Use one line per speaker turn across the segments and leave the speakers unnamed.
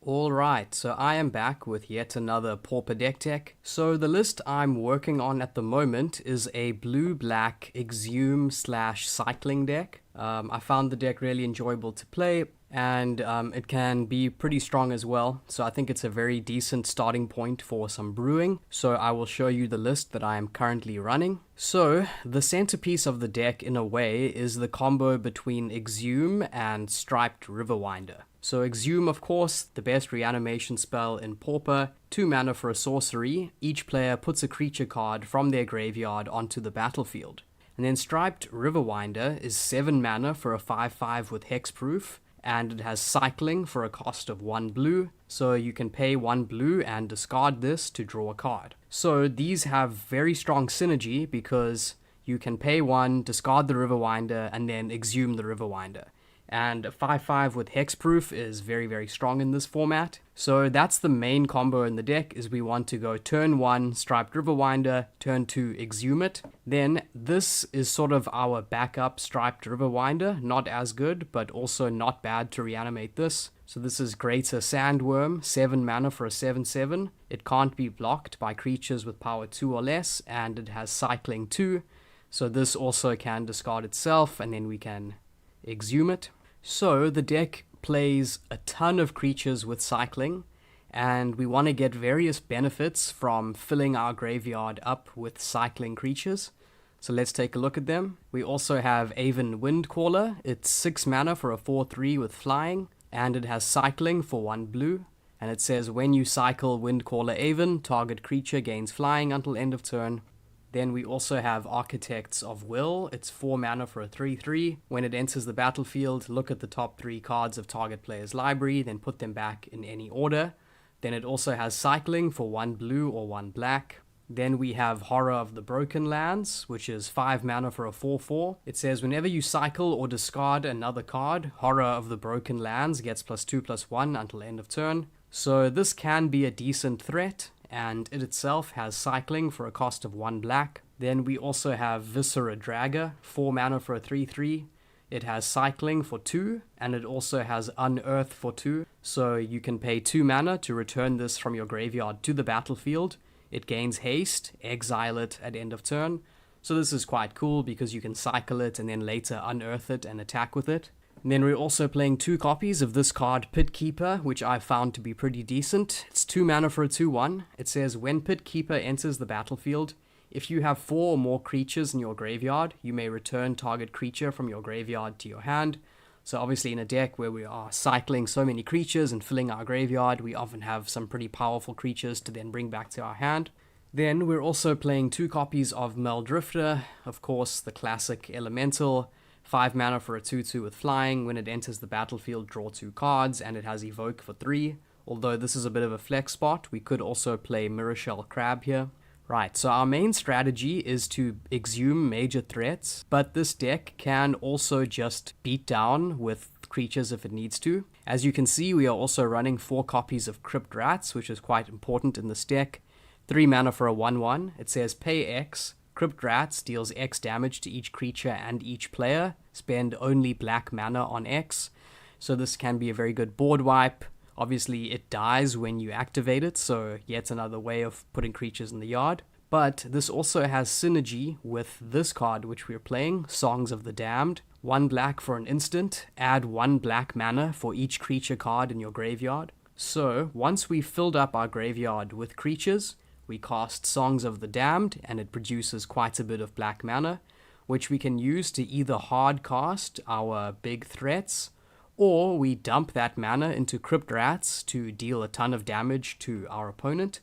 Alright, so I am back with yet another Pauper deck tech. So the list I'm working on at the moment is a blue-black Exhume slash cycling deck. I found the deck really enjoyable to play, and it can be pretty strong as well. So I think it's a very decent starting point for some brewing. So I will show you the list that I am currently running. So the centerpiece of the deck in a way is the combo between Exhume and Striped Riverwinder. So Exhume, of course, the best reanimation spell in Pauper, 2 mana for a sorcery. Each player puts a creature card from their graveyard onto the battlefield. And then Striped Riverwinder is 7 mana for a 5/5 with hexproof, and it has cycling for a cost of 1 blue, so you can pay 1 blue and discard this to draw a card. So these have very strong synergy because you can pay 1, discard the Riverwinder, and then Exhume the Riverwinder. And 5/5 with hexproof is very, very strong in this format. So that's the main combo in the deck, is we want to go turn 1 Striped Riverwinder, turn 2 Exhume it. Then this is sort of our backup Striped Riverwinder, not as good, but also not bad to reanimate this. So this is Greater Sandworm, 7 mana for a 7/7. It can't be blocked by creatures with power 2 or less, and it has cycling 2. So this also can discard itself, and then we can Exhume it. So the deck plays a ton of creatures with cycling, and we want to get various benefits from filling our graveyard up with cycling creatures. So let's take a look at them. We also have Aven Windcaller. It's 6 mana for a 4/3 with flying, and it has cycling for 1 blue. And it says when you cycle Windcaller Aven, target creature gains flying until end of turn. Then we also have Architects of Will. It's 4 mana for a 3/3. When it enters the battlefield, look at the top 3 cards of target player's library, then put them back in any order. Then it also has cycling for 1 blue or 1 black. Then we have Horror of the Broken Lands, which is 5 mana for a 4/4. It says whenever you cycle or discard another card, Horror of the Broken Lands gets +2/+1 until end of turn. So this can be a decent threat, and it itself has cycling for a cost of 1 black. Then we also have Viscera Dragger, 4 mana for a 3/3. It has cycling for 2, and it also has Unearth for 2. So you can pay 2 mana to return this from your graveyard to the battlefield. It gains haste, exile it at end of turn. So this is quite cool because you can cycle it and then later unearth it and attack with it. And then we're also playing 2 copies of this card, Pit Keeper, which I found to be pretty decent. It's 2 mana for a 2/1. It says when Pit Keeper enters the battlefield, if you have 4 or more creatures in your graveyard, you may return target creature from your graveyard to your hand. So obviously in a deck where we are cycling so many creatures and filling our graveyard, we often have some pretty powerful creatures to then bring back to our hand. Then we're also playing 2 copies of Meldrifter, of course the classic elemental. 5 mana for a 2/2 with flying. When it enters the battlefield, draw 2 cards, and it has Evoke for 3. Although this is a bit of a flex spot, we could also play Mirrorshell Crab here. Right, so our main strategy is to exhume major threats, but this deck can also just beat down with creatures if it needs to. As you can see, we are also running 4 copies of Crypt Rats, which is quite important in this deck. 3 mana for a 1/1. It says pay X. Crypt Rats deals X damage to each creature and each player. Spend only black mana on X. So this can be a very good board wipe. Obviously it dies when you activate it, so yet another way of putting creatures in the yard. But this also has synergy with this card which we're playing, Songs of the Damned. 1 black for an instant. Add 1 black mana for each creature card in your graveyard. So once we've filled up our graveyard with creatures, we cast Songs of the Damned, and it produces quite a bit of black mana, which we can use to either hard cast our big threats, or we dump that mana into Crypt Rats to deal a ton of damage to our opponent,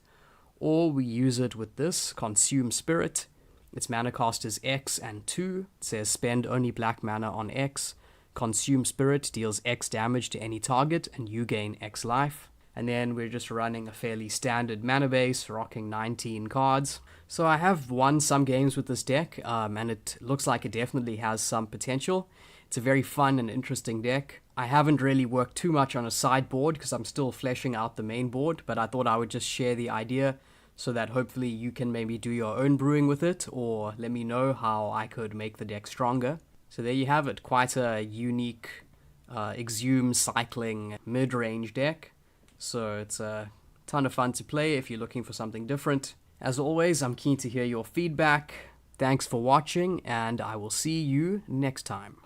or we use it with this, Consume Spirit. Its mana cost is X and 2. It says spend only black mana on X. Consume Spirit deals X damage to any target, and you gain X life. And then we're just running a fairly standard mana base, rocking 19 cards. So I have won some games with this deck, and it looks like it definitely has some potential. It's a very fun and interesting deck. I haven't really worked too much on a sideboard because I'm still fleshing out the main board, but I thought I would just share the idea so that hopefully you can maybe do your own brewing with it, or let me know how I could make the deck stronger. So there you have it, quite a unique Exhume cycling mid-range deck. So it's a ton of fun to play if you're looking for something different. As always, I'm keen to hear your feedback. Thanks for watching, and I will see you next time.